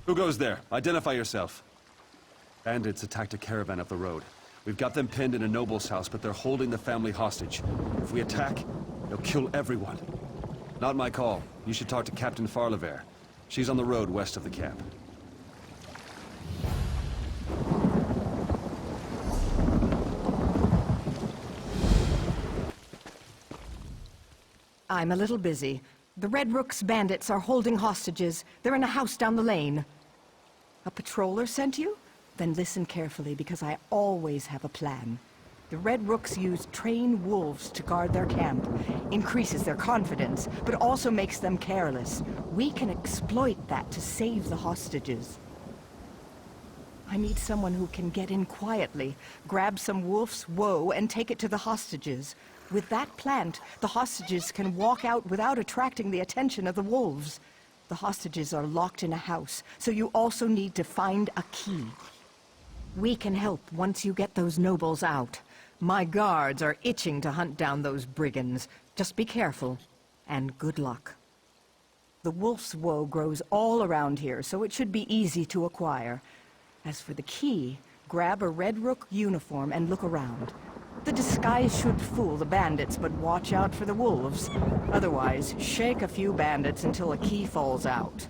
Who goes there? Identify yourself. Bandits attacked a caravan up the road. We've got them pinned in a noble's house, but they're holding the family hostage. If we attack, they'll kill everyone. Not my call. You should talk to Captain Farlever. She's on the road west of the camp. I'm a little busy. The Red Rook's bandits are holding hostages. They're in a house down the lane. A patroller sent you? Then listen carefully, because I always have a plan. The Red Rooks use trained wolves to guard their camp. Increases their confidence, but also makes them careless. We can exploit that to save the hostages. I need someone who can get in quietly, grab some wolf's woe, and take it to the hostages. With that plant, the hostages can walk out without attracting the attention of the wolves. The hostages are locked in a house, so you also need to find a key. We can help once you get those nobles out. My guards are itching to hunt down those brigands. Just be careful, and good luck. The wolf's woe grows all around here, so it should be easy to acquire. As for the key, grab a Red Rook uniform and look around. The disguise should fool the bandits, but watch out for the wolves. Otherwise, shake a few bandits until a key falls out.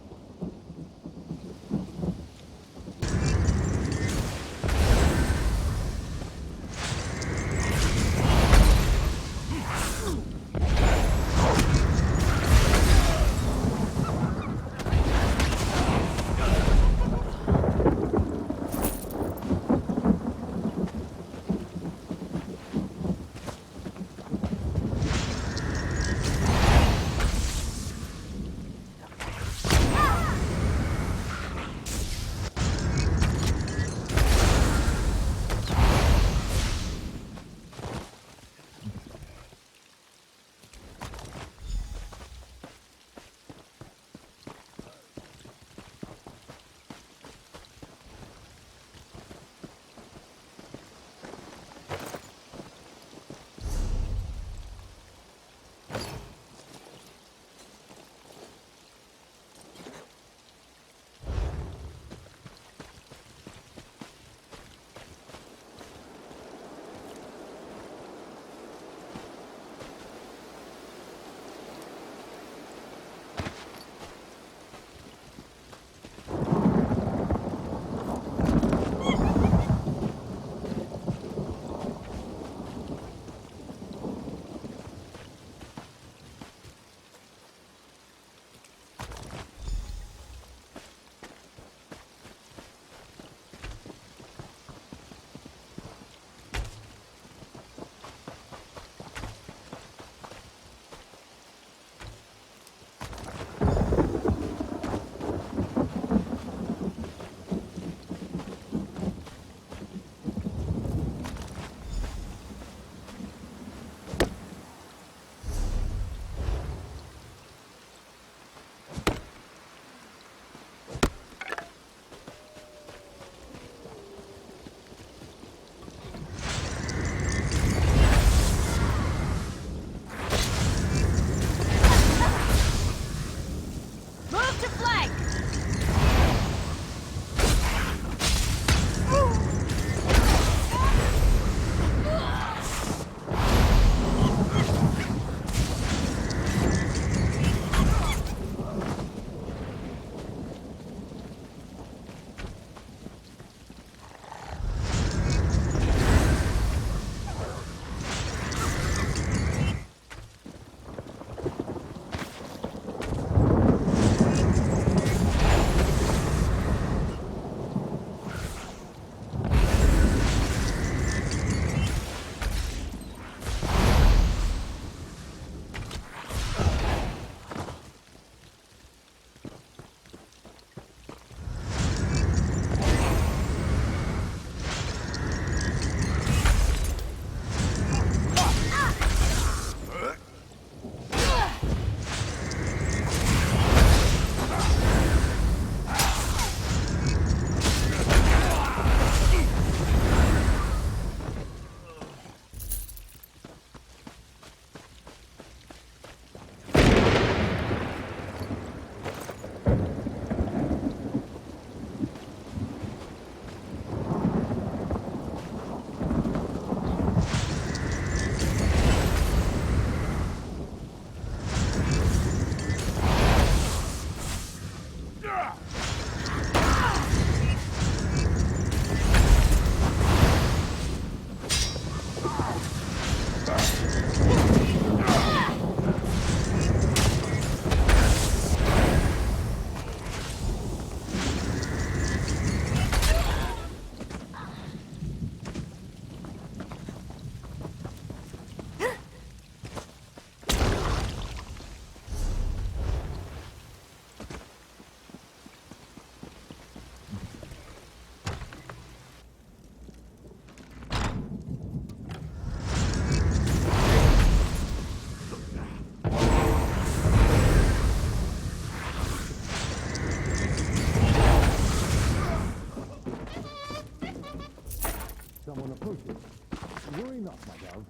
off, my dove.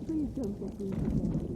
Please don't get me.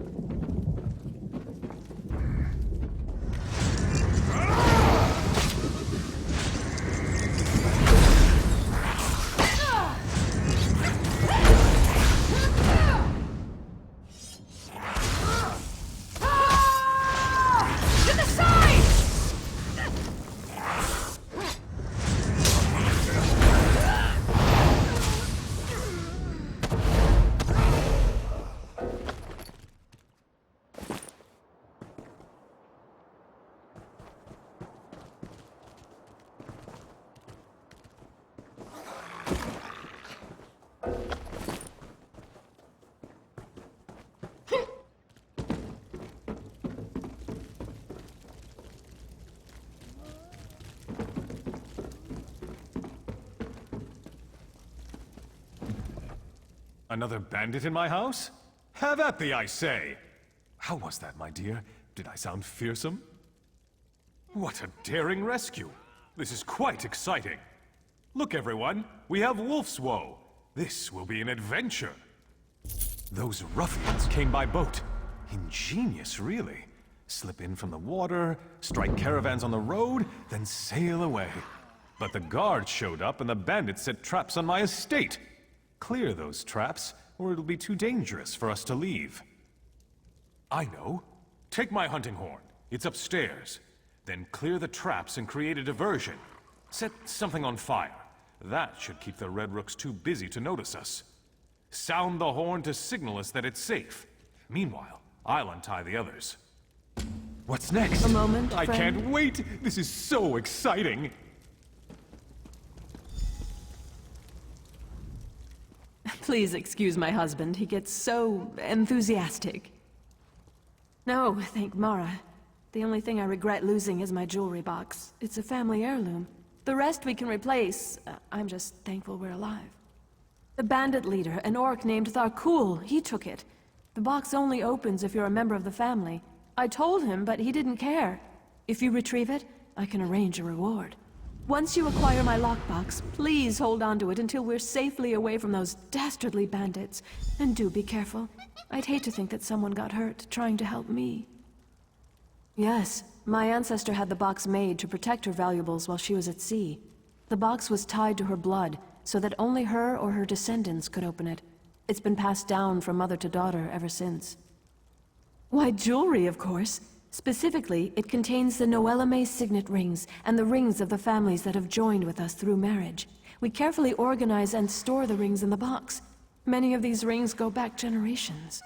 Another bandit in my house? Have at thee, I say! How was that, my dear? Did I sound fearsome? What a daring rescue! This is quite exciting. Look, everyone, we have Wolf's Woe. This will be an adventure. Those ruffians came by boat. Ingenious, really. Slip in from the water, strike caravans on the road, then sail away. But the guards showed up and the bandits set traps on my estate. Clear those traps, or it'll be too dangerous for us to leave. I know. Take my hunting horn. It's upstairs. Then clear the traps and create a diversion. Set something on fire. That should keep the Red Rooks too busy to notice us. Sound the horn to signal us that it's safe. Meanwhile, I'll untie the others. What's next? A moment, I friend. can't wait! This is so exciting! Please excuse my husband. He gets so enthusiastic. No, thank Mara. The only thing I regret losing is my jewelry box. It's a family heirloom. The rest we can replace. I'm just thankful we're alive. The bandit leader, an orc named Tharkul, he took it. The box only opens if you're a member of the family. I told him, but he didn't care. If you retrieve it, I can arrange a reward. Once you acquire my lockbox, please hold on to it until we're safely away from those dastardly bandits. And do be careful. I'd hate to think that someone got hurt trying to help me. Yes, my ancestor had the box made to protect her valuables while she was at sea. The box was tied to her blood, so that only her or her descendants could open it. It's been passed down from mother to daughter ever since. Why, jewelry, of course. Specifically, it contains the Noellame signet rings and the rings of the families that have joined with us through marriage. We carefully organize and store the rings in the box. Many of these rings go back generations.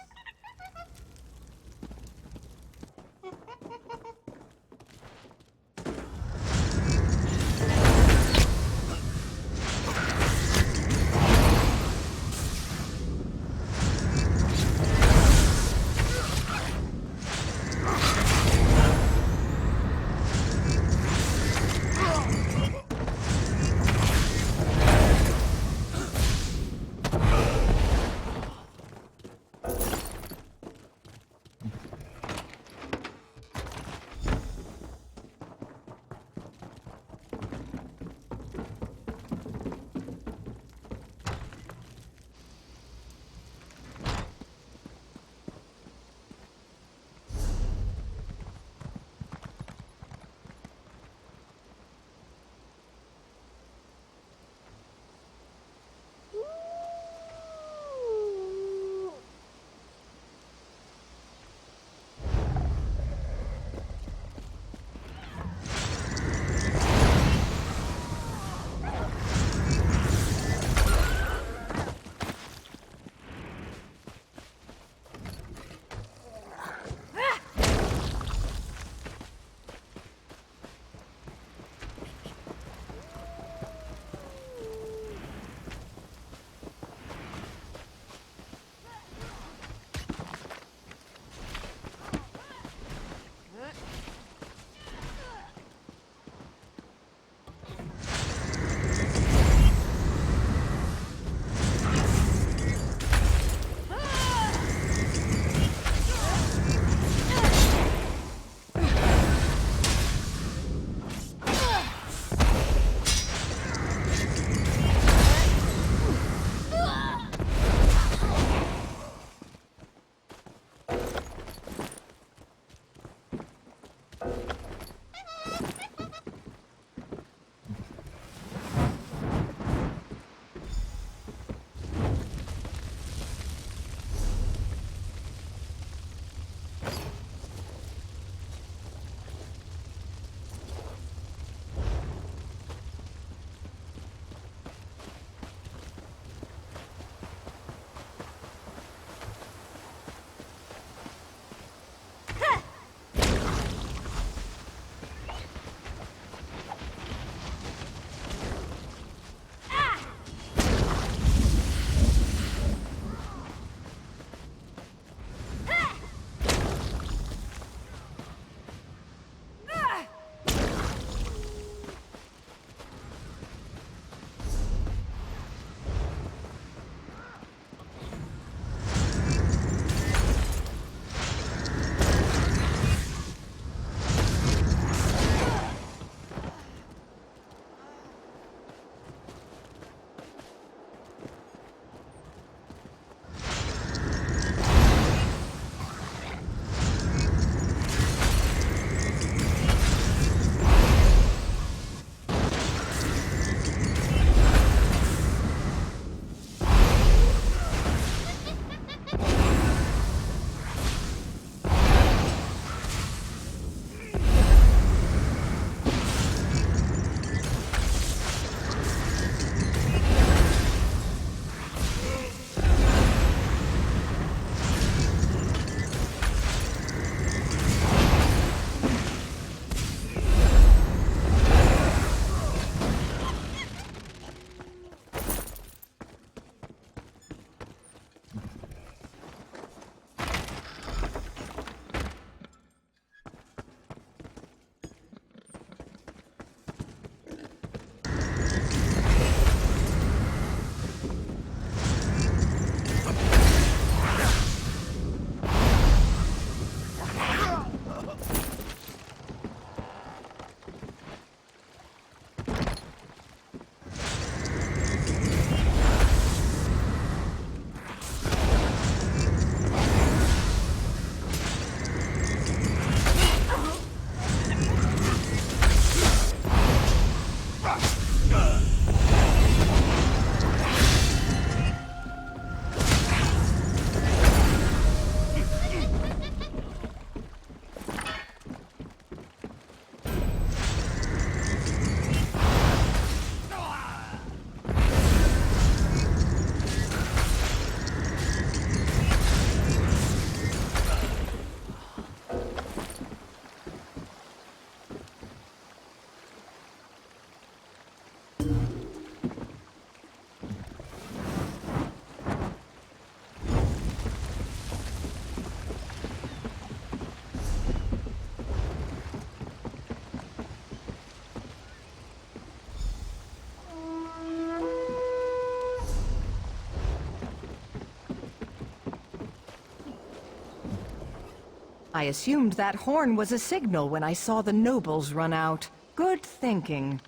I assumed that horn was a signal when I saw the nobles run out. Good thinking.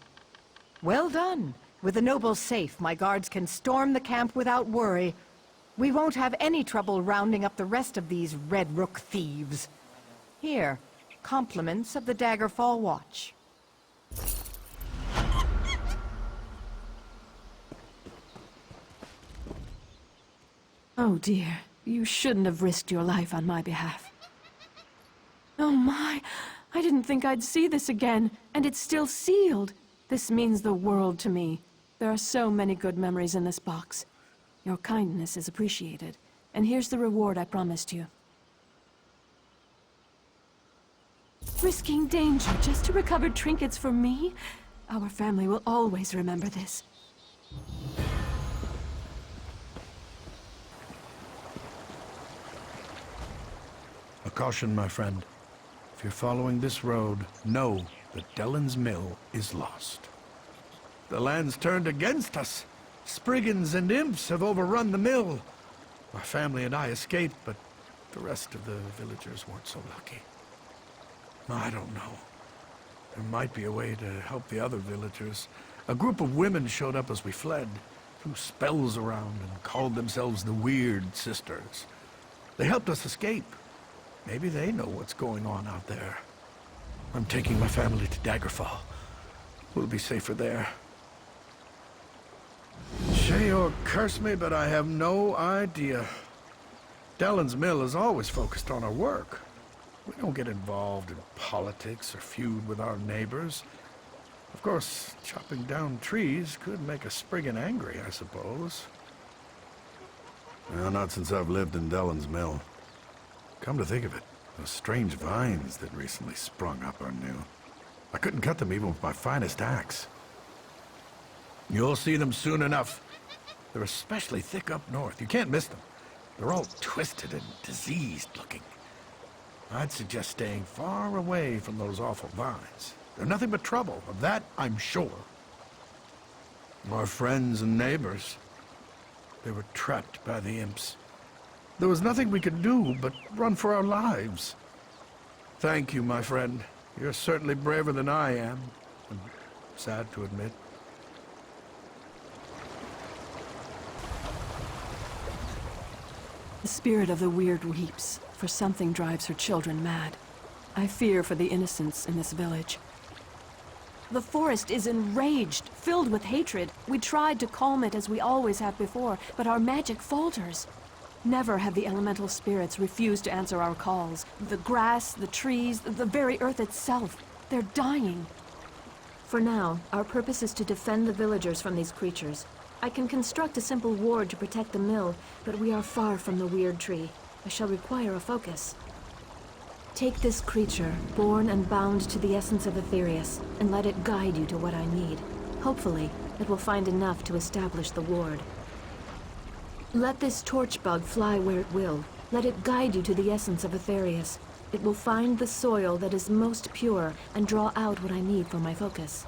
Well done. With the nobles safe, my guards can storm the camp without worry. We won't have any trouble rounding up the rest of these Red Rook thieves. Here, compliments of the Daggerfall Watch. Oh dear, you shouldn't have risked your life on my behalf. Oh my, I didn't think I'd see this again, and it's still sealed. This means the world to me. There are so many good memories in this box. Your kindness is appreciated, and here's the reward I promised you. Risking danger just to recover trinkets for me? Our family will always remember this. A caution, my friend. If you're following this road, know that Deleyn's mill is lost. The land's turned against us. Spriggans and imps have overrun the mill. My family and I escaped, but the rest of the villagers weren't so lucky. I don't know. There might be a way to help the other villagers. A group of women showed up as we fled, threw spells around and called themselves the Wyrd Sisters. They helped us escape. Maybe they know what's going on out there. I'm taking my family to Daggerfall. We'll be safer there. Say or curse me, but I have no idea. Deleyn's mill is always focused on our work. We don't get involved in politics or feud with our neighbors. Of course, chopping down trees could make a Spriggan angry, I suppose. Well, not since I've lived in Deleyn's mill. Come to think of it, those strange vines that recently sprung up are new. I couldn't cut them even with my finest axe. You'll see them soon enough. They're especially thick up north. You can't miss them. They're all twisted and diseased looking. I'd suggest staying far away from those awful vines. They're nothing but trouble, of that I'm sure. Our friends and neighbors, they were trapped by the imps. There was nothing we could do but run for our lives. Thank you, my friend. You're certainly braver than I am. I'm sad to admit. The spirit of the Wyrd weeps, for something drives her children mad. I fear for the innocents in this village. The forest is enraged, filled with hatred. We tried to calm it as we always have before, but our magic falters. Never have the elemental spirits refused to answer our calls. The grass, the trees, the very earth itself, they're dying. For now, our purpose is to defend the villagers from these creatures. I can construct a simple ward to protect the mill, but we are far from the Wyrd tree. I shall require a focus. Take this creature, born and bound to the essence of Aetherius, and let it guide you to what I need. Hopefully, it will find enough to establish the ward. Let this torch bug fly where it will. Let it guide you to the essence of Aetherius. It will find the soil that is most pure and draw out what I need for my focus.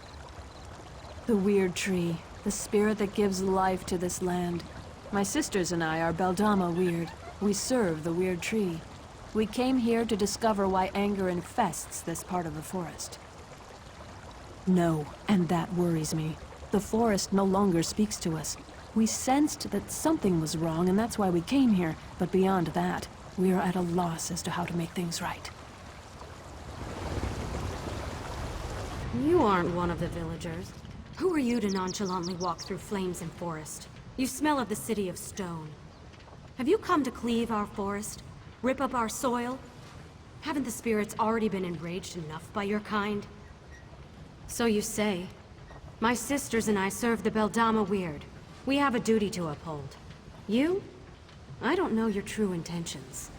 The Wyrd tree, the spirit that gives life to this land. My sisters and I are Beldama Wyrd. We serve the Wyrd tree. We came here to discover why anger infests this part of the forest. No, and that worries me. The forest no longer speaks to us. We sensed that something was wrong, and that's why we came here. But beyond that, we are at a loss as to how to make things right. You aren't one of the villagers. Who are you to nonchalantly walk through flames and forest? You smell of the city of stone. Have you come to cleave our forest? Rip up our soil? Haven't the spirits already been enraged enough by your kind? So you say. My sisters and I serve the Beldama Wyrd. We have a duty to uphold. You? I don't know your true intentions.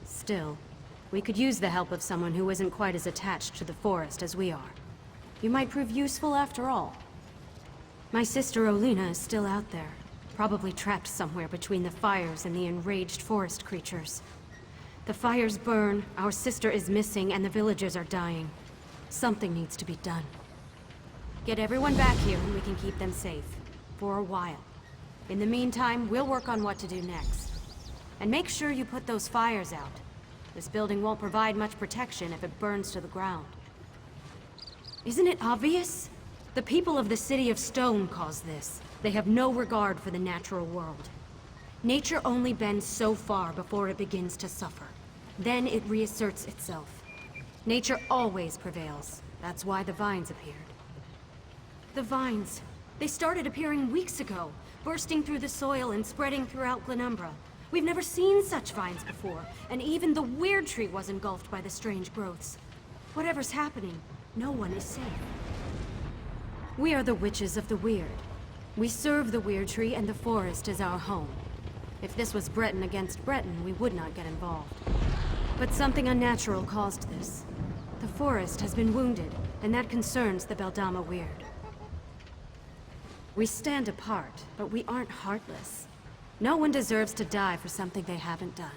Still, we could use the help of someone who isn't quite as attached to the forest as we are. You might prove useful after all. My sister Olina is still out there, probably trapped somewhere between the fires and the enraged forest creatures. The fires burn, our sister is missing, and the villagers are dying. Something needs to be done. Get everyone back here and we can keep them safe. For a while. In the meantime, we'll work on what to do next. And make sure you put those fires out. This building won't provide much protection if it burns to the ground. Isn't it obvious? The people of the City of Stone caused this. They have no regard for the natural world. Nature only bends so far before it begins to suffer. Then it reasserts itself. Nature always prevails. That's why the vines appeared. The vines. They started appearing weeks ago, bursting through the soil and spreading throughout Glenumbra. We've never seen such vines before, and even the Wyrd tree was engulfed by the strange growths. Whatever's happening, no one is safe. We are the witches of the Wyrd. We serve the Wyrd tree and the forest as our home. If this was Breton against Breton, we would not get involved. But something unnatural caused this. The forest has been wounded, and that concerns the Beldama Wyrd. We stand apart, but we aren't heartless. No one deserves to die for something they haven't done.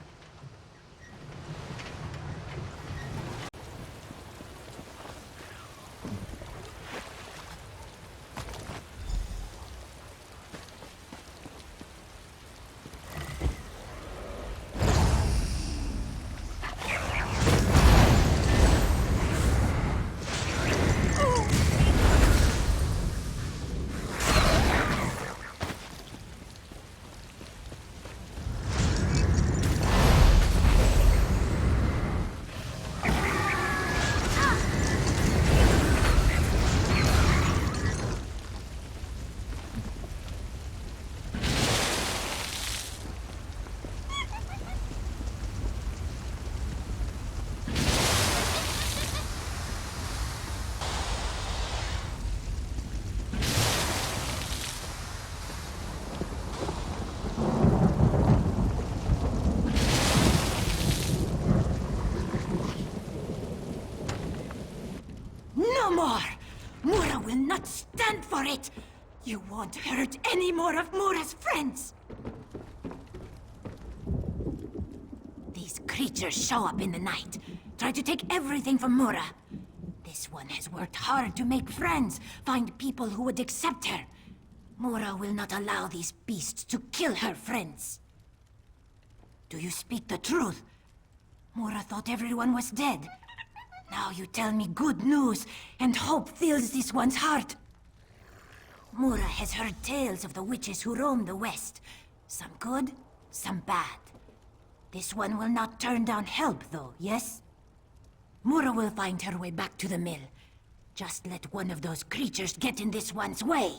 Mura will not stand for it! You won't hurt any more of Mura's friends! These creatures show up in the night, try to take everything from Mura. This one has worked hard to make friends, find people who would accept her. Mura will not allow these beasts to kill her friends. Do you speak the truth? Mura thought everyone was dead. Now you tell me good news, and hope fills this one's heart. Mura has heard tales of the witches who roam the west. Some good, some bad. This one will not turn down help, though, yes? Mura will find her way back to the mill. Just let one of those creatures get in this one's way.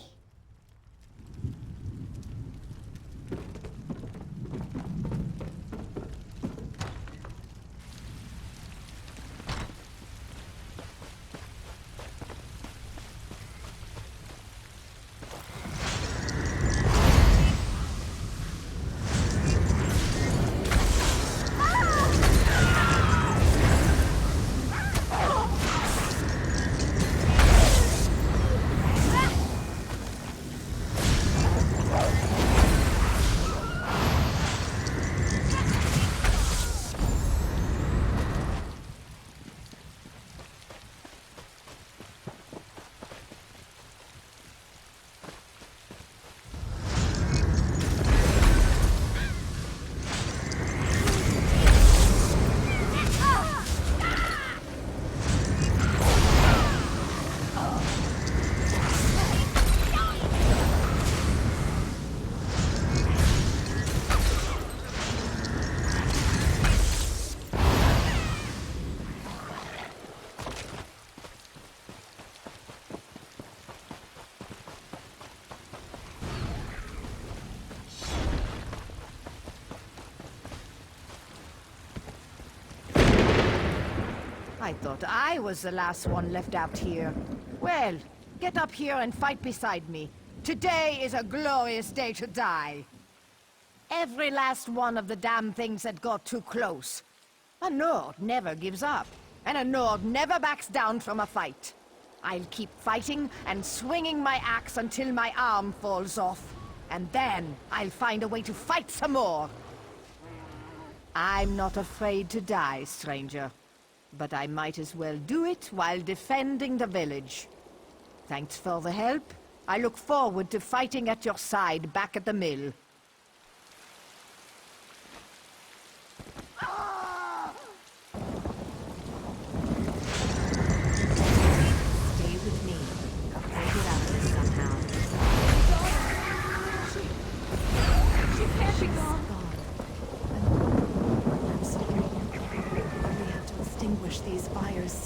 I thought I was the last one left out here. Well, get up here and fight beside me. Today is a glorious day to die. Every last one of the damn things that got too close. A Nord never gives up, and a Nord never backs down from a fight. I'll keep fighting and swinging my axe until my arm falls off. And then I'll find a way to fight some more. I'm not afraid to die, stranger. But I might as well do it while defending the village. Thanks for the help. I look forward to fighting at your side back at the mill.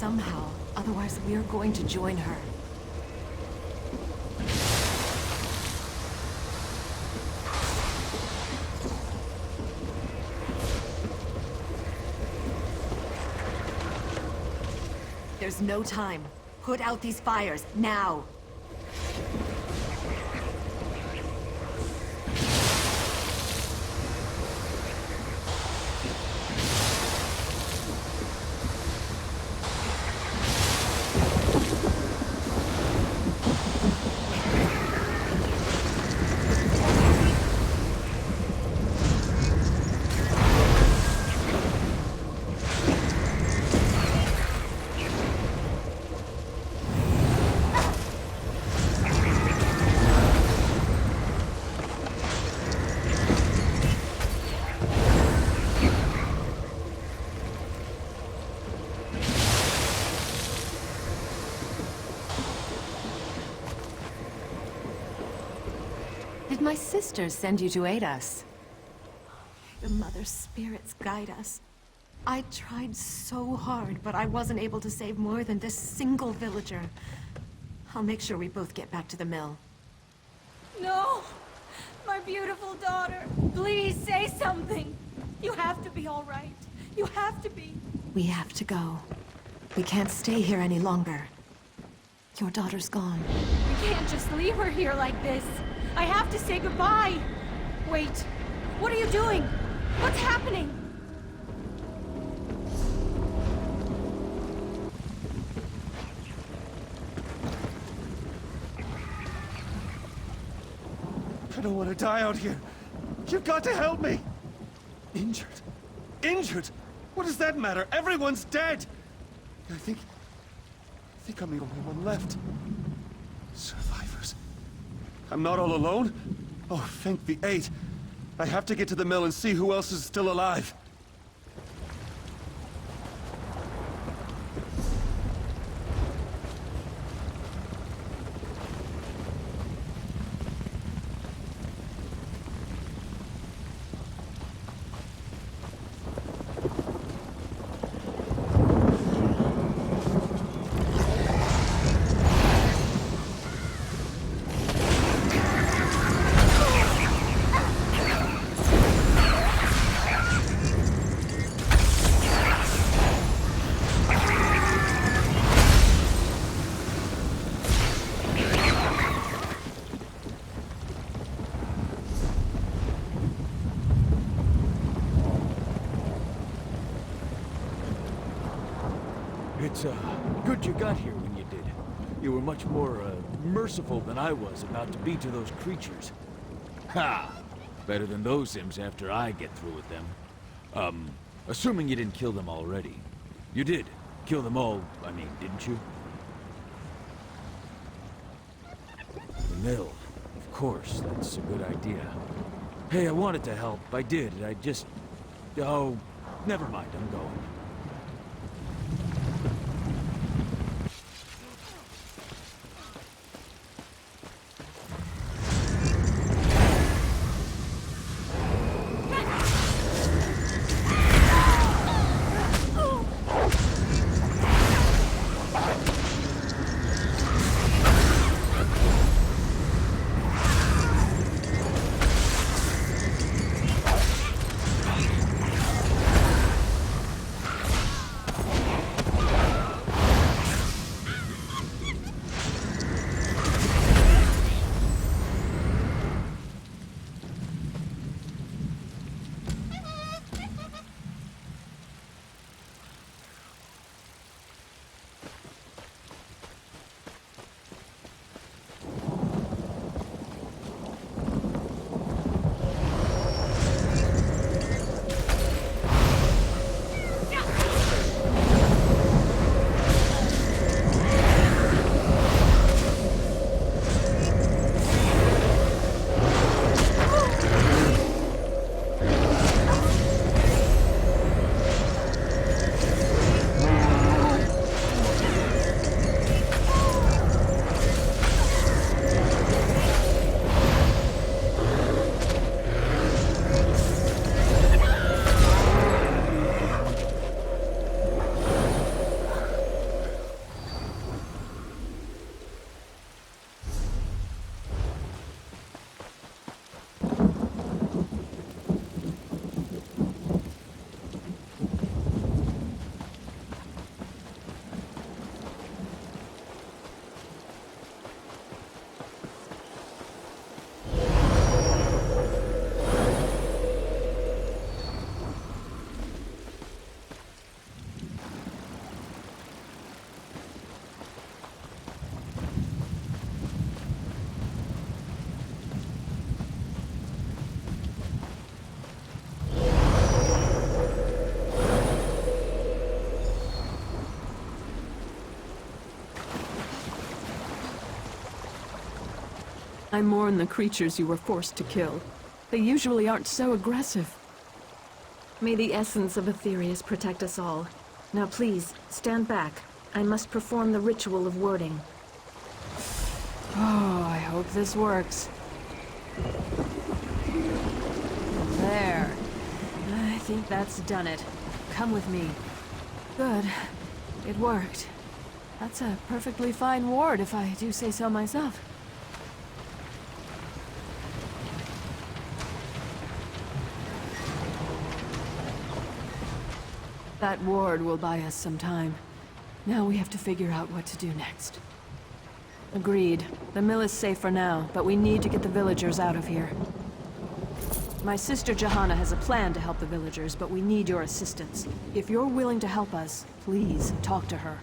somehow. Otherwise, we are going to join her. There's no time. Put out these fires, now! Did my sisters send you to aid us? The Mother's spirits guide us. I tried so hard, but I wasn't able to save more than this single villager. I'll make sure we both get back to the mill. No! My beautiful daughter! Please say something! You have to be all right. You have to be. We have to go. We can't stay here any longer. Your daughter's gone. We can't just leave her here like this. I have to say goodbye! Wait, what are you doing? What's happening? I don't want to die out here. You've got to help me! Injured? Injured? What does that matter? Everyone's dead! I think I'm the only one left. Survivors. I'm not all alone? Oh, thank the 8. I have to get to the mill and see who else is still alive. It's, good you got here when you did. You were much more, merciful than I was about to be to those creatures. Ha! Better than those Sims after I get through with them. Assuming you didn't kill them already. You did. Kill them all, I mean, didn't you? The mill. Of course, that's a good idea. Hey, I wanted to help. I did. I just... Oh, never mind. I'm going. I mourn the creatures you were forced to kill. They usually aren't so aggressive. May the essence of Aetherius protect us all. Now please, stand back. I must perform the ritual of wording. Oh, I hope this works. There. I think that's done it. Come with me. Good. It worked. That's a perfectly fine ward, if I do say so myself. That ward will buy us some time. Now we have to figure out what to do next. Agreed. The mill is safe for now, but we need to get the villagers out of here. My sister Johanna has a plan to help the villagers, but we need your assistance. If you're willing to help us, please talk to her.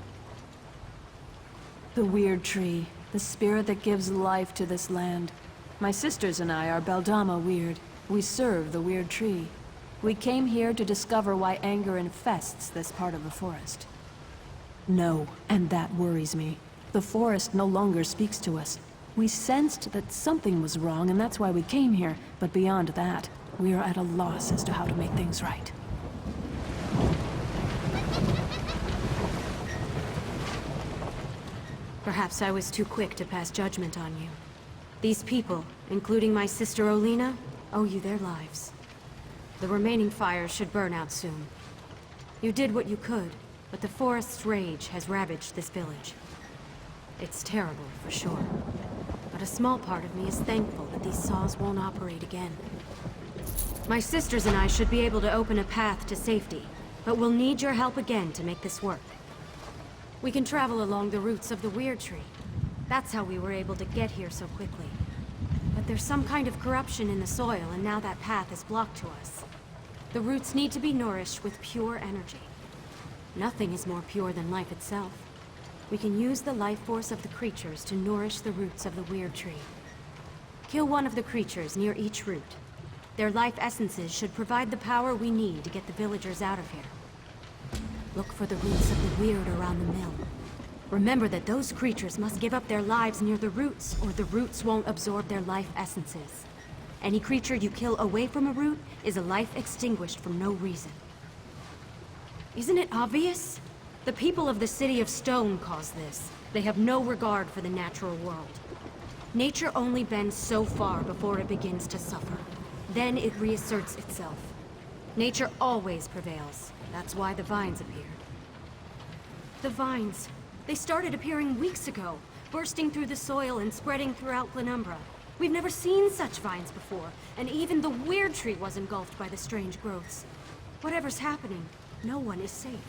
The Wyrd Tree, the spirit that gives life to this land. My sisters and I are Beldama Wyrd. We serve the Wyrd Tree. We came here to discover why anger infests this part of the forest. No, and that worries me. The forest no longer speaks to us. We sensed that something was wrong, and that's why we came here. But beyond that, we are at a loss as to how to make things right. Perhaps I was too quick to pass judgment on you. These people, including my sister Olina, owe you their lives. The remaining fires should burn out soon. You did what you could, but the forest's rage has ravaged this village. It's terrible, for sure. But a small part of me is thankful that these saws won't operate again. My sisters and I should be able to open a path to safety, but we'll need your help again to make this work. We can travel along the roots of the Wyrd Tree. That's how we were able to get here so quickly. But there's some kind of corruption in the soil, and now that path is blocked to us. The roots need to be nourished with pure energy. Nothing is more pure than life itself. We can use the life force of the creatures to nourish the roots of the Wyrd Tree. Kill one of the creatures near each root. Their life essences should provide the power we need to get the villagers out of here. Look for the roots of the Wyrd around the mill. Remember that those creatures must give up their lives near the roots, or the roots won't absorb their life essences. Any creature you kill away from a root is a life extinguished for no reason. Isn't it obvious? The people of the City of Stone cause this. They have no regard for the natural world. Nature only bends so far before it begins to suffer. Then it reasserts itself. Nature always prevails. That's why the vines appeared. The vines. They started appearing weeks ago, bursting through the soil and spreading throughout Glenumbra. We've never seen such vines before, and even the Wyrd Tree was engulfed by the strange growths. Whatever's happening, no one is safe.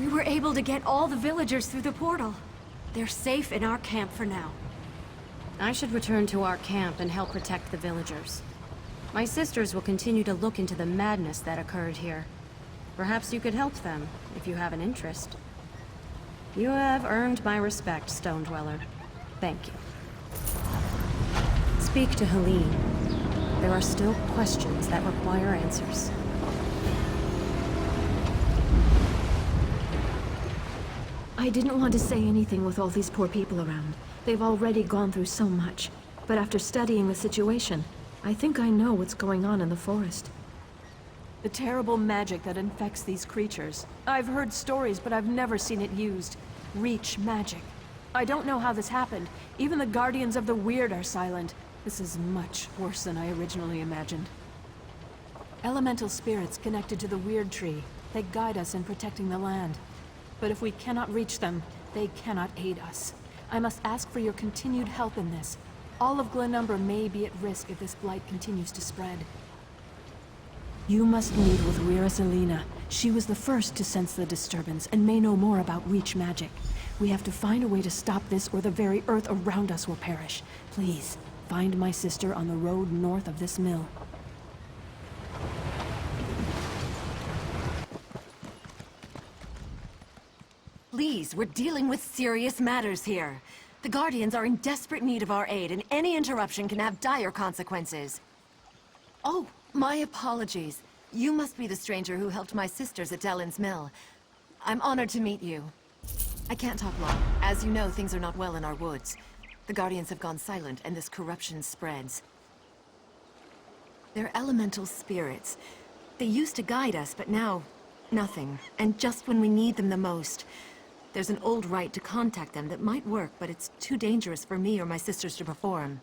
We were able to get all the villagers through the portal. They're safe in our camp for now. I should return to our camp and help protect the villagers. My sisters will continue to look into the madness that occurred here. Perhaps you could help them, if you have an interest. You have earned my respect, Stone Dweller. Thank you. Speak to Helene. There are still questions that require answers. I didn't want to say anything with all these poor people around. They've already gone through so much. But after studying the situation, I think I know what's going on in the forest. The terrible magic that infects these creatures. I've heard stories, but I've never seen it used. Reach magic. I don't know how this happened. Even the Guardians of the Wyrd are silent. This is much worse than I originally imagined. Elemental spirits connected to the Wyrd tree. They guide us in protecting the land. But if we cannot reach them, they cannot aid us. I must ask for your continued help in this. All of Glenumbra may be at risk if this blight continues to spread. You must meet with Rira Selena. She was the first to sense the disturbance and may know more about Reach magic. We have to find a way to stop this or the very earth around us will perish. Please, find my sister on the road north of this mill. Please, we're dealing with serious matters here. The Guardians are in desperate need of our aid, and any interruption can have dire consequences. Oh, my apologies. You must be the stranger who helped my sisters at Deleyn's mill. I'm honored to meet you. I can't talk long. As you know, things are not well in our woods. The Guardians have gone silent, and this corruption spreads. They're elemental spirits. They used to guide us, but now, nothing. And just when we need them the most. There's an old rite to contact them that might work, but it's too dangerous for me or my sisters to perform.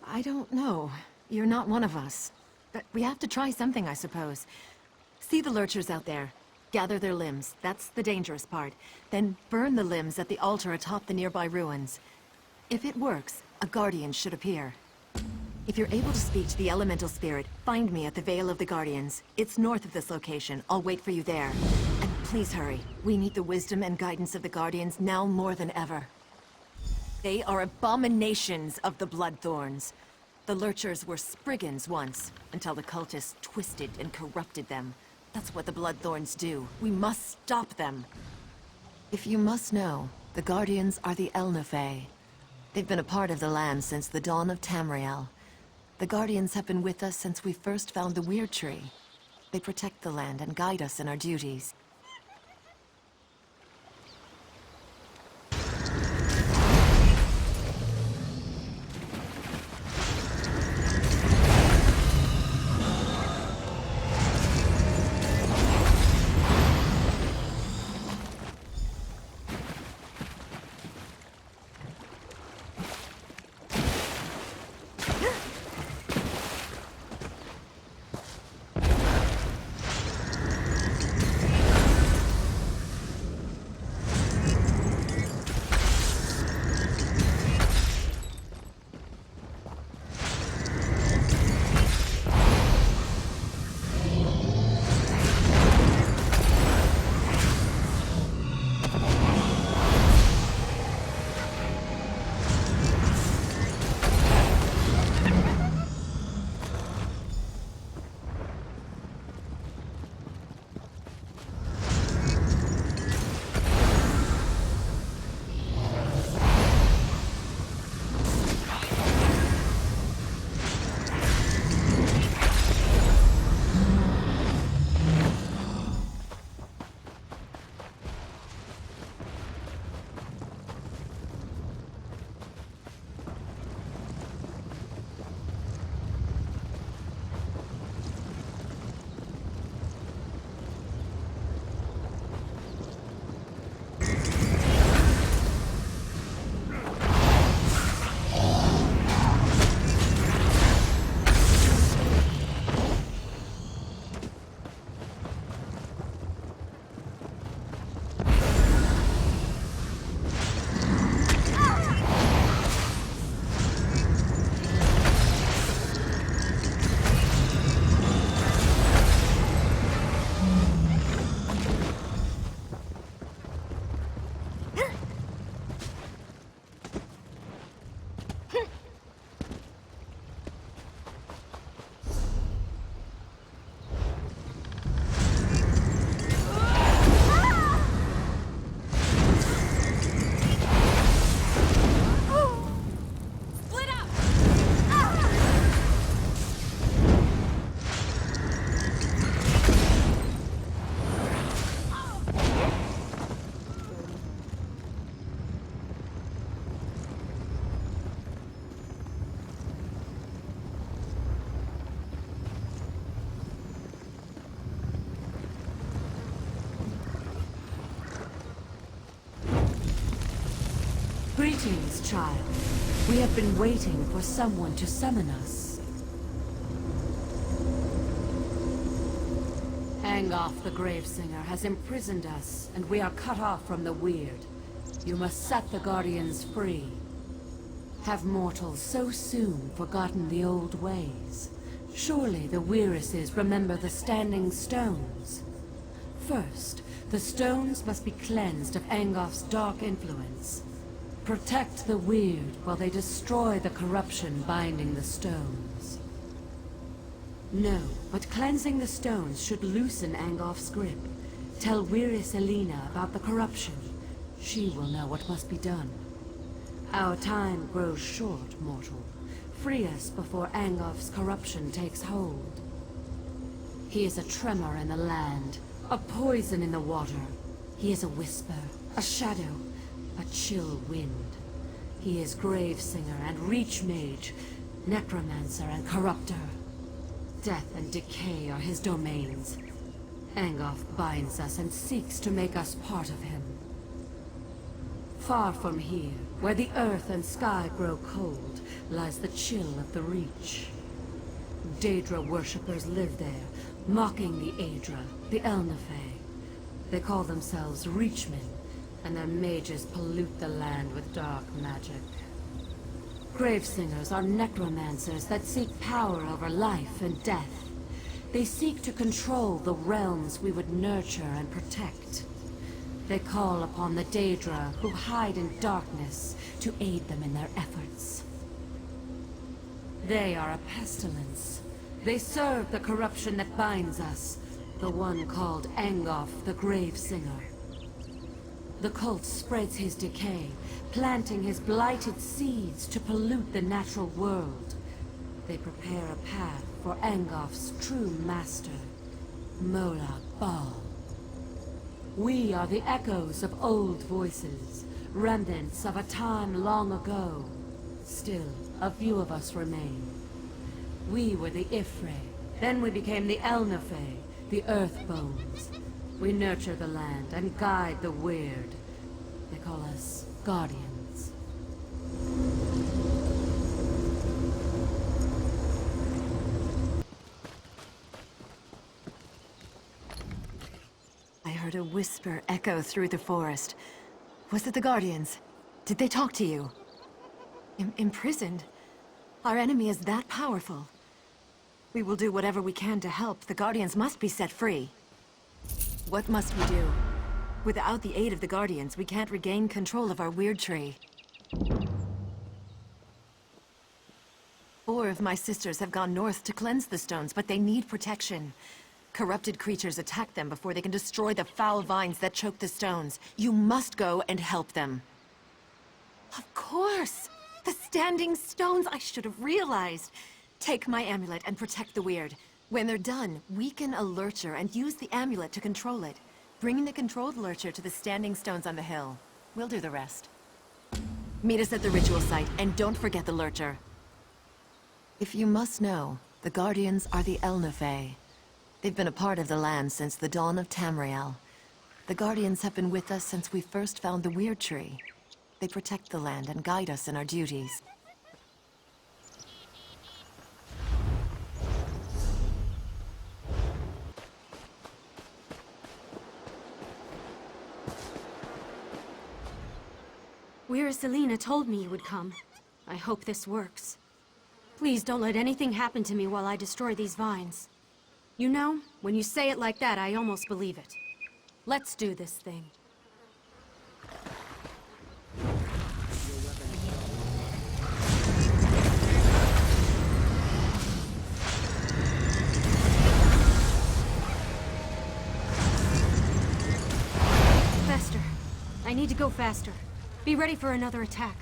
I don't know. You're not one of us. But we have to try something, I suppose. See the lurchers out there. Gather their limbs. That's the dangerous part. Then burn the limbs at the altar atop the nearby ruins. If it works, a guardian should appear. If you're able to speak to the elemental spirit, find me at the Vale of the Guardians. It's north of this location. I'll wait for you there. And please hurry. We need the wisdom and guidance of the Guardians now more than ever. They are abominations of the Bloodthorns. The Lurchers were Spriggans once, until the cultists twisted and corrupted them. That's what the Bloodthorns do. We must stop them. If you must know, the Guardians are the Elnafey. They've been a part of the land since the dawn of Tamriel. The Guardians have been with us since we first found the Wyrd Tree. They protect the land and guide us in our duties. Greetings, child. We have been waiting for someone to summon us. Angoff the Gravesinger has imprisoned us, and we are cut off from the Wyrd. You must set the Guardians free. Have mortals so soon forgotten the old ways? Surely the Wyrises remember the Standing Stones. First, the stones must be cleansed of Angoff's dark influence. Protect the Wyrd while they destroy the corruption binding the stones. No, but cleansing the stones should loosen Angoff's grip. Tell Wyris Elena about the corruption. She will know what must be done. Our time grows short, mortal. Free us before Angoff's corruption takes hold. He is a tremor in the land, a poison in the water. He is a whisper, a shadow, a chill wind. He is Gravesinger and Reach Mage, Necromancer and Corruptor. Death and decay are his domains. Angoff binds us and seeks to make us part of him. Far from here, where the earth and sky grow cold, lies the chill of the Reach. Daedra worshippers live there, mocking the Aedra, the Elnafey. They call themselves Reachmen, and their mages pollute the land with dark magic. Gravesingers are necromancers that seek power over life and death. They seek to control the realms we would nurture and protect. They call upon the Daedra, who hide in darkness, to aid them in their efforts. They are a pestilence. They serve the corruption that binds us, the one called Angoff the Gravesinger. The cult spreads his decay, planting his blighted seeds to pollute the natural world. They prepare a path for Angoff's true master, Mola Bal. We are the echoes of old voices, remnants of a time long ago. Still, a few of us remain. We were the Ifrei, then we became the Elnafey, the Earthbones. We nurture the land and guide the Wyrd. They call us Guardians. I heard a whisper echo through the forest. Was it the Guardians? Did they talk to you? Imprisoned? Our enemy is that powerful. We will do whatever we can to help. The Guardians must be set free. What must we do? Without the aid of the Guardians, we can't regain control of our Wyrd tree. 4 of my sisters have gone north to cleanse the stones, but they need protection. Corrupted creatures attack them before they can destroy the foul vines that choke the stones. You must go and help them. Of course! The Standing Stones! I should have realized! Take my amulet and protect the Wyrd. When they're done, weaken a lurcher and use the amulet to control it. Bring the controlled lurcher to the Standing Stones on the hill. We'll do the rest. Meet us at the ritual site, and don't forget the lurcher. If you must know, the Guardians are the Elnafey. They've been a part of the land since the dawn of Tamriel. The Guardians have been with us since we first found the Wyrd tree. They protect the land and guide us in our duties. Wyris Elena told me you would come. I hope this works. Please don't let anything happen to me while I destroy these vines. You know, when you say it like that, I almost believe it. Let's do this thing. Faster. I need to go faster. Be ready for another attack.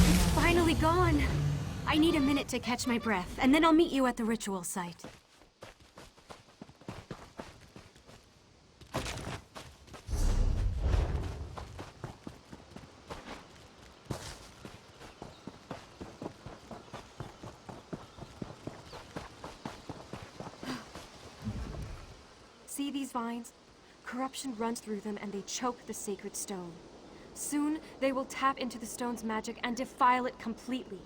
It's finally gone. I need a minute to catch my breath, and then I'll meet you at the ritual site. See these vines? Corruption runs through them and they choke the sacred stone. Soon, they will tap into the stone's magic and defile it completely.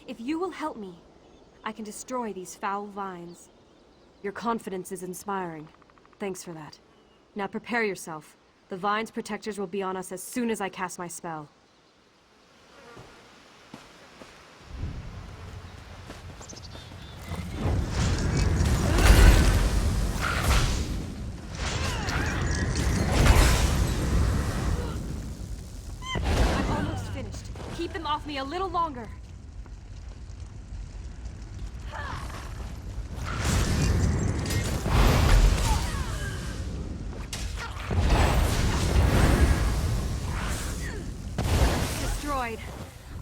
If you will help me, I can destroy these foul vines. Your confidence is inspiring. Thanks for that. Now prepare yourself. The vine's protectors will be on us as soon as I cast my spell. I'm almost finished. Keep them off me a little longer.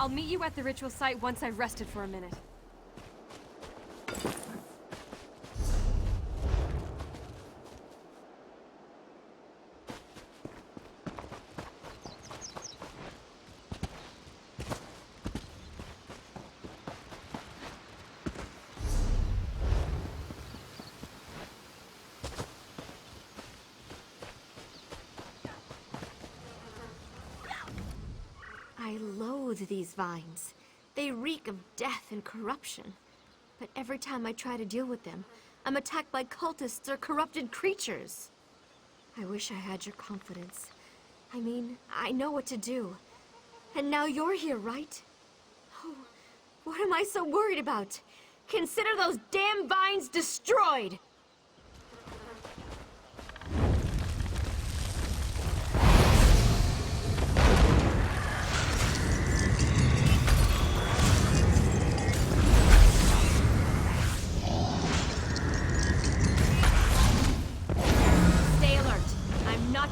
I'll meet you at the ritual site once I've rested for a minute. I loathe these vines. They reek of death and corruption. But every time I try to deal with them, I'm attacked by cultists or corrupted creatures. I wish I had your confidence. I mean, I know what to do. And now you're here, right? Oh, what am I so worried about? Consider those damn vines destroyed!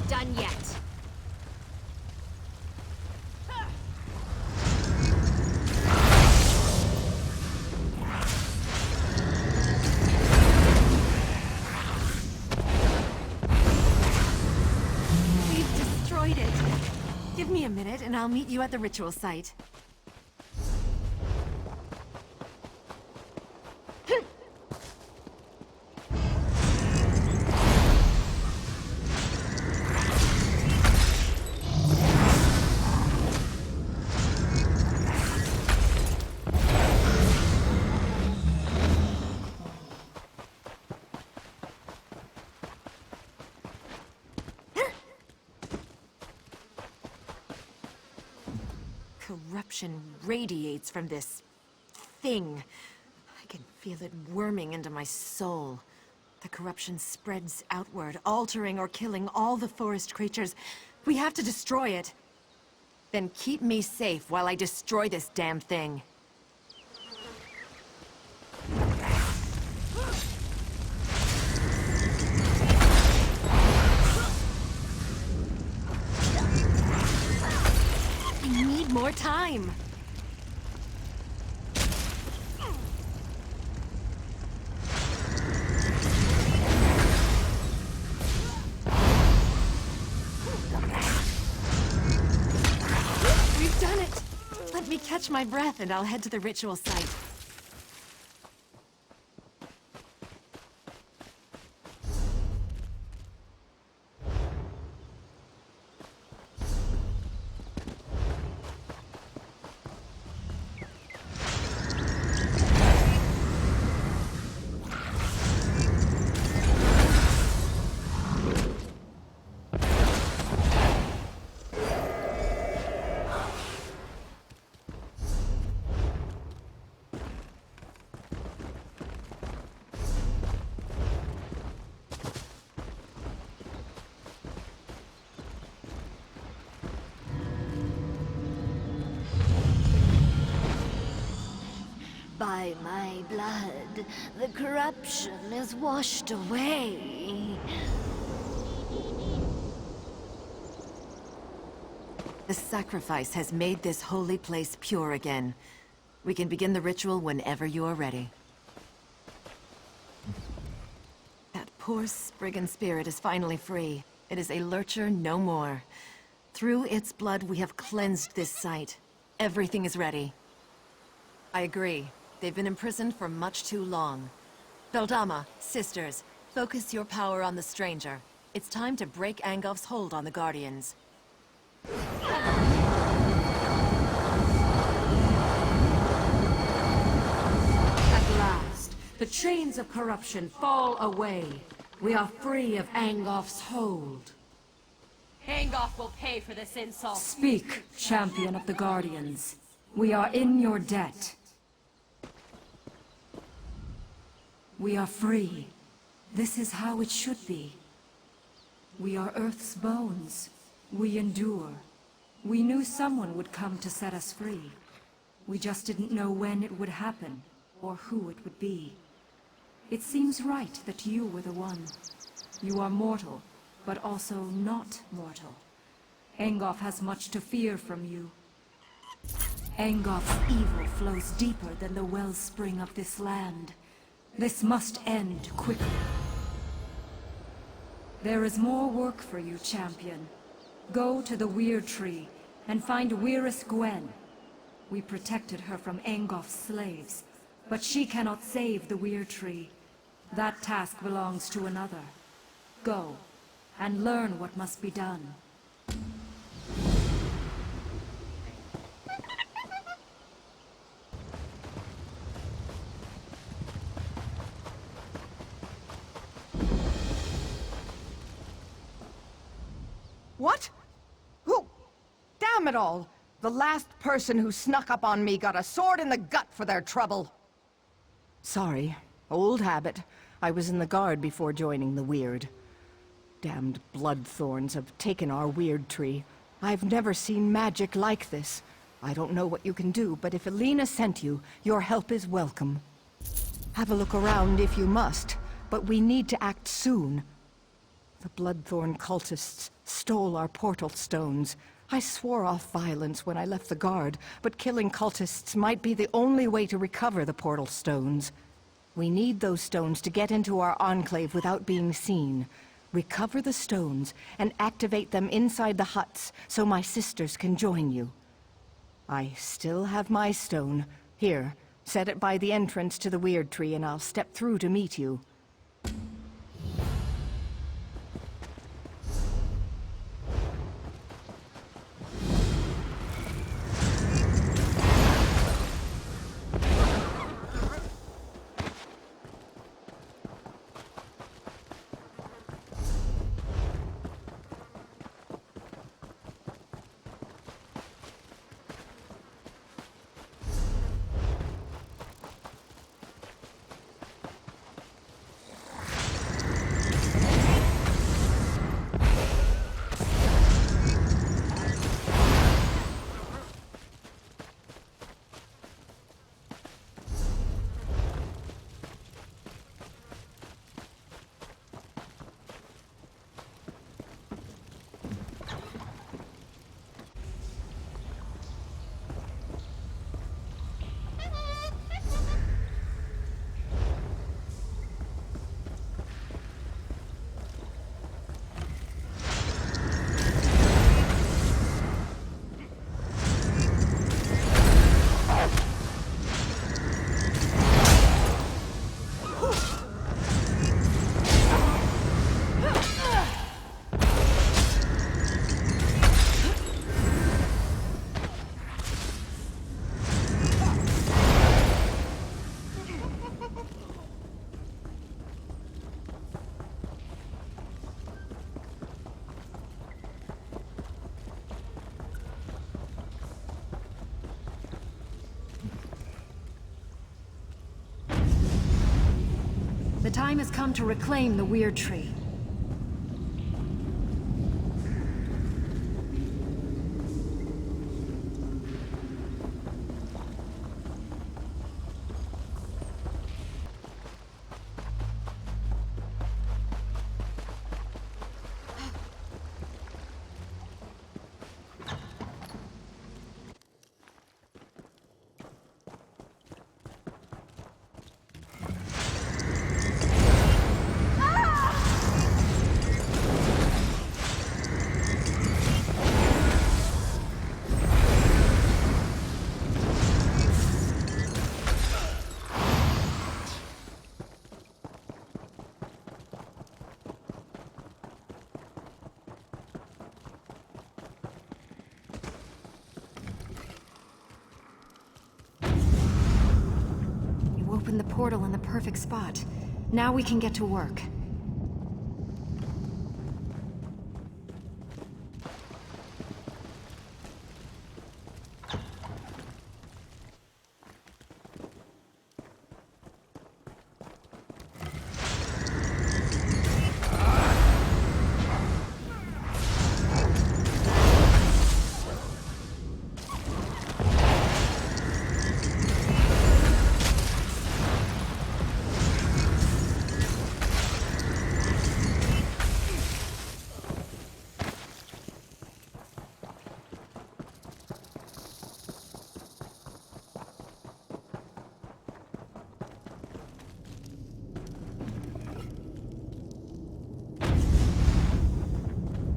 Done yet. We've destroyed it. Give me a minute and I'll meet you at the ritual site. Corruption radiates from this thing. I can feel it worming into my soul. The corruption spreads outward, altering or killing all the forest creatures. We have to destroy it. Then keep me safe while I destroy this damn thing. I need more time. We've done it. Let me catch my breath and I'll head to the ritual site. By my blood, the corruption is washed away. The sacrifice has made this holy place pure again. We can begin the ritual whenever you are ready. That poor Spriggan spirit is finally free. It is a lurcher no more. Through its blood, we have cleansed this site. Everything is ready. I agree. They've been imprisoned for much too long. Beldama, sisters, Focus your power on the stranger. It's time to break Angolf's hold on the Guardians. At last, the chains of corruption fall away. We are free of Angolf's hold. Angolf will pay for this insult. Speak, champion of the Guardians. We are in your debt. We are free. This is how it should be. We are Earth's bones. We endure. We knew someone would come to set us free. We just didn't know when it would happen, or who it would be. It seems right that you were the one. You are mortal, but also not mortal. Angolf has much to fear from you. Angolf's evil flows deeper than the wellspring of this land. This must end quickly. There is more work for you, champion. Go to the Wyrd Tree and find Wyrist Gwen. We protected her from Angolf's slaves, but she cannot save the Wyrd Tree. That task belongs to another. Go, and learn what must be done. What? Who? Damn it all! The last person who snuck up on me got a sword in the gut for their trouble. Sorry. Old habit. I was in the guard before joining the Wyrd. Damned bloodthorns have taken our Wyrd Tree. I've never seen magic like this. I don't know what you can do, but if Elena sent you, your help is welcome. Have a look around if you must, but we need to act soon. The Bloodthorn cultists stole our portal stones. I swore off violence when I left the guard, but killing cultists might be the only way to recover the portal stones. We need those stones to get into our enclave without being seen. Recover the stones and activate them inside the huts so my sisters can join you. I still have my stone. Here, set it by the entrance to the Wyrd Tree and I'll step through to meet you. The time has come to reclaim the Wyrd Tree. opened the portal in the perfect spot. Now we can get to work.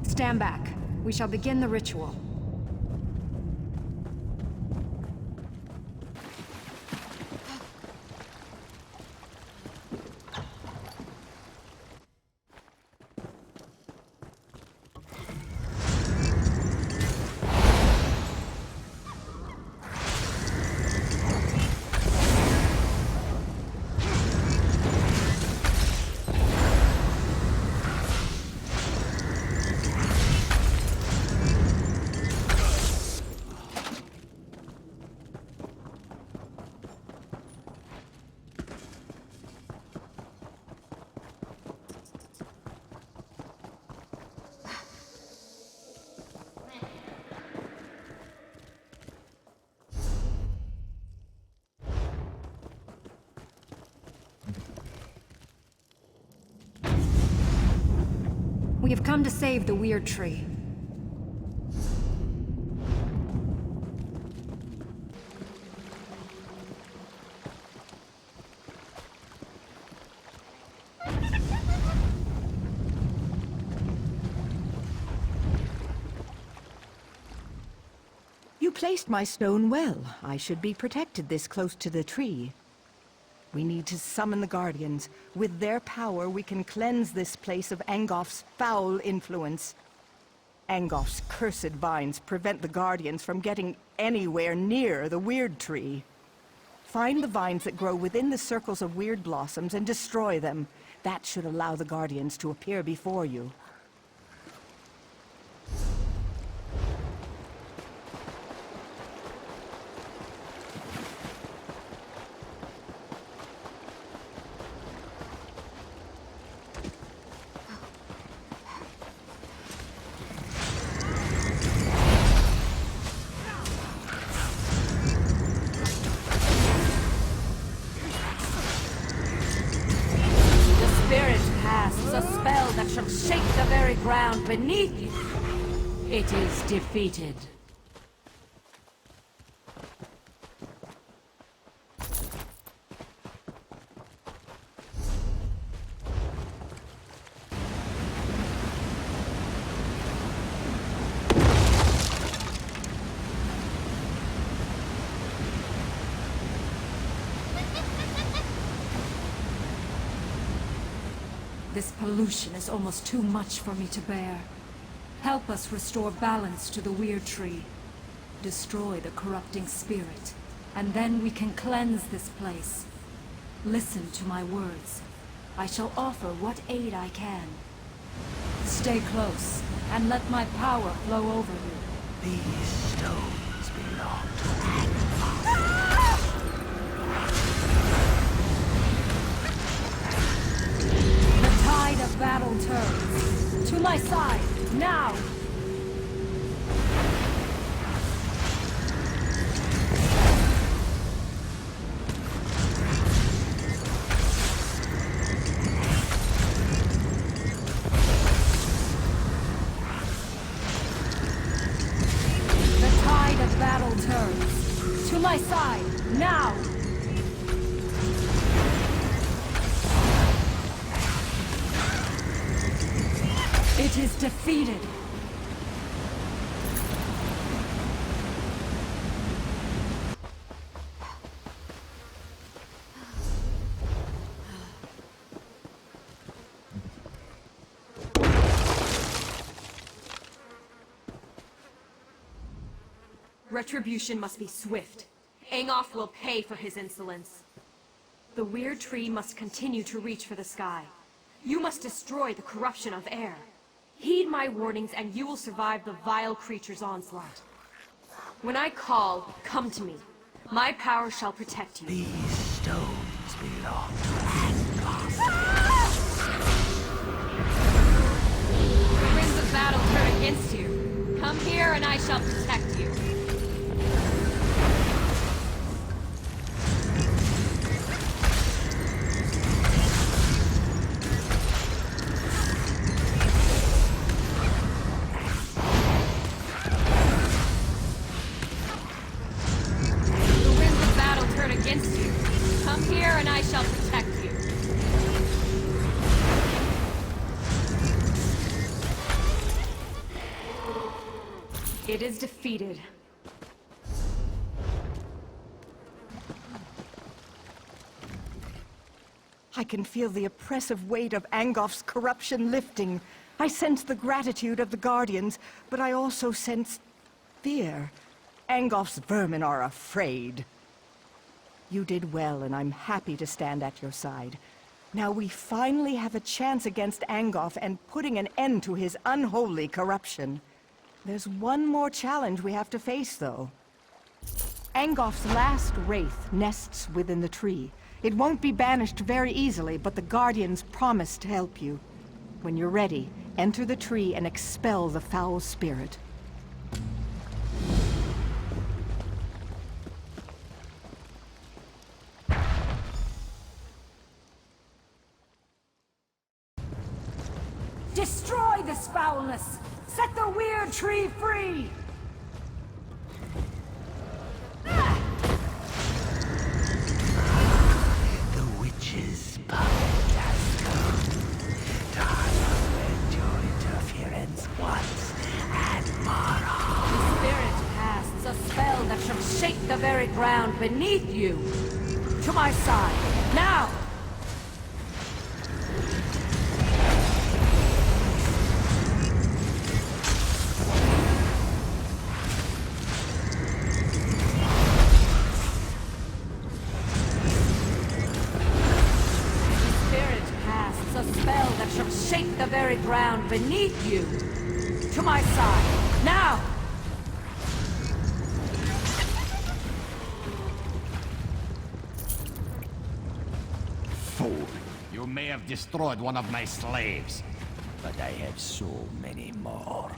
Stand back. We shall begin the ritual. We have come to save the Wyrd tree. You placed my stone well. I should be protected this close to the tree. We need to summon the Guardians. With their power, we can cleanse this place of Angof's foul influence. Angof's cursed vines prevent the Guardians from getting anywhere near the Wyrd tree. Find the vines that grow within the circles of Wyrd blossoms and destroy them. That should allow the Guardians to appear before you. Ground beneath you. It is defeated. This pollution is almost too much for me to bear. Help us restore balance to the Wyrd tree. Destroy the corrupting spirit, and then we can cleanse this place. Listen to my words. I shall offer what aid I can. Stay close, and let my power flow over you. These stones belong to Daggerfall. The tide of battle turns. To my side, now! The tide of battle turns. To my side, now! It is defeated. Retribution must be swift. Angof will pay for his insolence. The weird tree must continue to reach for the sky. You must destroy the corruption of air. Heed my warnings and you will survive the vile creature's onslaught. When I call, come to me. My power shall protect you. These stones belong to Angos. The winds of battle turn against you. Come here and I shall protect you. It is defeated. I can feel the oppressive weight of Angof's corruption lifting. I sense the gratitude of the Guardians, but I also sense fear. Angof's vermin are afraid. You did well, and I'm happy to stand at your side. Now we finally have a chance against Angof and putting an end to his unholy corruption. There's one more challenge we have to face, though. Angof's last wraith nests within the tree. It won't be banished very easily, but the Guardians promise to help you. When you're ready, enter the tree and expel the foul spirit. Destroy this foulness! Set the weird tree free! The witch's puppet has come. Time to end your interference once and for all. The spirit casts a spell that shall shake the very ground beneath you. To my side, now! Shake the very ground beneath you. To my side, now! Fool! You may have destroyed one of my slaves, but I have so many more.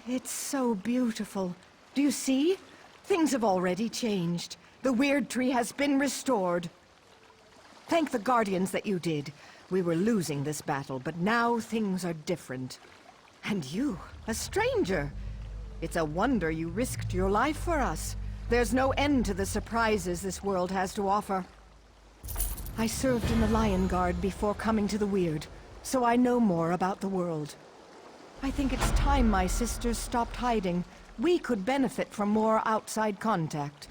It's so beautiful. Do you see? Things have already changed. The weird tree has been restored. Thank the Guardians that you did. We were losing this battle, but now things are different. And you, a stranger. It's a wonder you risked your life for us. There's no end to the surprises this world has to offer. I served in the Lion Guard before coming to the Weird, so I know more about the world. I think it's time my sisters stopped hiding. We could benefit from more outside contact.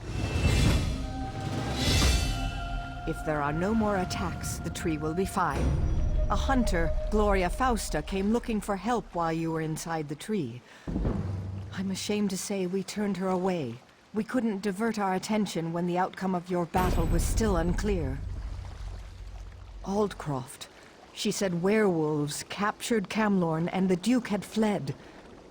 If there are no more attacks, the tree will be fine. A hunter, Gloria Fausta, came looking for help while you were inside the tree. I'm ashamed to say we turned her away. We couldn't divert our attention when the outcome of your battle was still unclear. Aldcroft. She said werewolves captured Camlorn and the Duke had fled.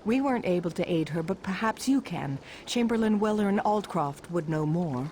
We weren't able to aid her, but perhaps you can. Chamberlain Weller and Aldcroft would know more.